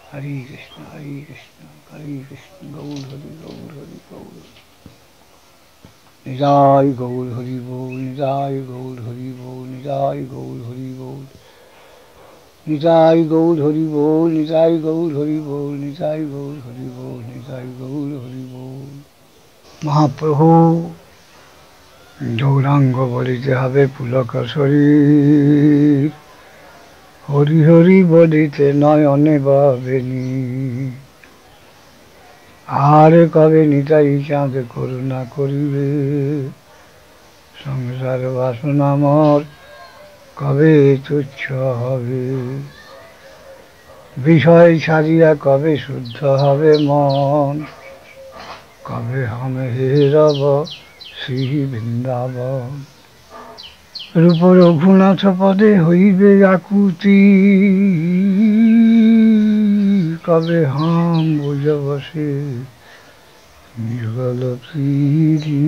হরে কৃষ্ণ হরে কৃষ্ণ হরে কৃষ্ণ গৌর হরি গৌর হরি গৌর নিতাই গৌর হরি বল নিতাই গৌর হরি বল নিতাই গৌর হরি বল নিতাই গৌর হরি বল নিতাই গৌর হরি বল নিতাই গৌর হরি বল নিতাই গৌর হরি বল। মহাপ্রভু গৌরাঙ্গ বলিতে হবে পুলক শরীর, হরি হরি বলিতে নয়নে ভাবেনি, আর কবে নিতাই চাঁদ করুণা করিবে, সংসার বাসনা মর কবে তুচ্ছ হবে, বিষয় ছাড়িয়া কবে শুদ্ধ হবে মন, কবে হামে হেরব শ্রী বৃন্দাবন। রূপ রঘুনাথ পদে হইবে আকুতি, কবে হাম বুঝ বসে যুগল প্রীতি।